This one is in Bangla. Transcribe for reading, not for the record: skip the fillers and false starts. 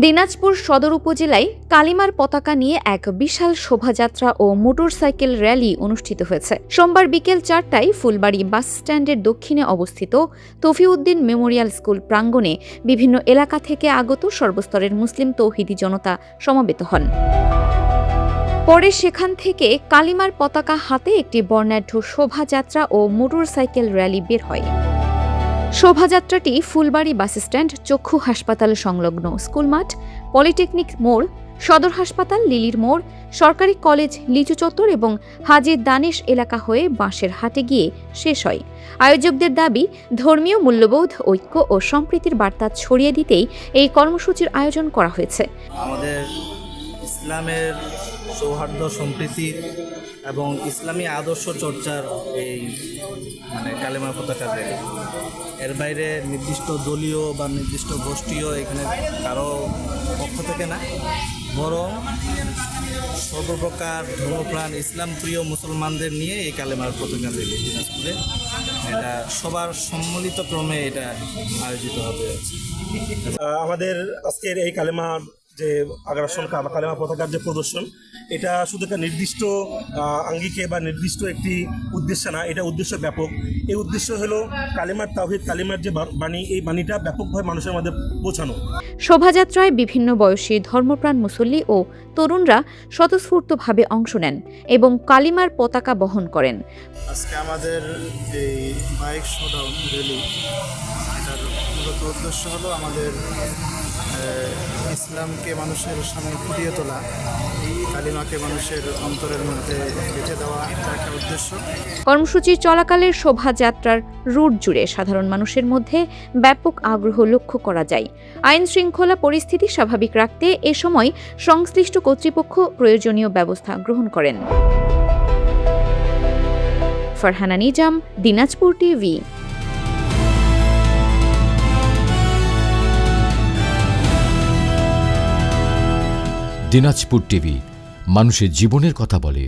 দিনাজপুর সদর উপজেলায় কালিমার পতাকা নিয়ে এক বিশাল শোভাযাত্রা ও মোটরসাইকেল র্যালি অনুষ্ঠিত হয়েছে। সোমবার বিকেল 4টায় ফুলবাড়ী বাস স্ট্যান্ডের দক্ষিণে অবস্থিত তৌফিউদ্দিন মেমোরিয়াল স্কুল প্রাঙ্গণে বিভিন্ন এলাকা থেকে আগত সর্বস্তরের মুসলিম তৌহিদি জনতা সমবেত হন। পরে সেখান থেকে কালিমার পতাকা হাতে একটি বর্ণাঢ্য শোভাযাত্রা ও মোটরসাইকেল র্যালি বের হয়। শোভাযাত্রাটি ফুলবাড়ী বাসস্ট্যান্ড, চক্ষু হাসপাতাল সংলগ্ন স্কুল মাঠ, পলিটেকনিক মোড়, সদর হাসপাতাল, লিলির মোড়, সরকারি কলেজ, লিচু চত্বর এবং হাজী দানেশ এলাকা হয়ে বাঁশের হাটে গিয়ে শেষ হয়। আয়োজকদের দাবি, ধর্মীয় মূল্যবোধ, ঐক্য ও সম্প্রীতির বার্তা ছড়িয়ে দিতেই এই কর্মসূচির আয়োজন করা হয়েছে। আমাদের ইসলামের সৌহার্দ্য, সম্প্রীতি এবং ইসলামী আদর্শ চর্চার এই কালেমা পতাকা র্যালি। এর বাইরে নির্দিষ্ট দলীয় বা নির্দিষ্ট গোষ্ঠীও এখানে কারো পক্ষ থেকে না, বরং সর্বপ্রকার ধর্মপ্রাণ ইসলাম প্রিয় মুসলমানদের নিয়ে এই কালেমার পতাকা র্যালি দিনাজপুরে এটা সবার সম্মিলিত ক্রমে এটা আয়োজিত হবে। আমাদের আজকের এই কালেমার যে আগ্রাসন কালেমা পতাকার যে প্রদর্শন, এটা শুধু একটা নির্দিষ্ট আঙ্গিকে বা নির্দিষ্ট একটি উদ্দেশ্য না, এটা উদ্দেশ্য ব্যাপক। এই উদ্দেশ্য হলো কালেমার তাওহীদ, কালেমার যে বাণী, এই বাণীটা ব্যাপকভাবে মানুষের মধ্যে পৌঁছানো। শোভাযাত্রায় বিভিন্ন বয়সী ধর্মপ্রাণ মুসল্লি ও তরুণরা স্বতঃস্ফূর্তভাবে অংশ নেন এবং কালিমার পতাকা বহন করেন। আজকে আমাদের এই বাইক শোডাউন র্যালি, এটার মূলত উদ্দেশ্য হলো আমাদের ইসলামকে মানুষের সামনে ফুটিয়ে তোলা, কালিমাকে মানুষের অন্তরের মধ্যে গেঁথে দেওয়া, এটা একটা উদ্দেশ্য। কর্মসূচি চলাকালে শোভাযাত্রার রুট জুড়ে সাধারণ মানুষের মধ্যে ব্যাপক আগ্রহ লক্ষ্য করা যায়। আইন শৃঙ্খলা পরিস্থিতি স্বাভাবিক রাখতে এ সময় সংশ্লিষ্ট কর্তৃপক্ষ প্রয়োজনীয় ব্যবস্থা গ্রহণ করেন। ফারহানা নিজাম, দিনাজপুর টিভি। দিনাজপুর টিভি মানুষের জীবনের কথা বলে।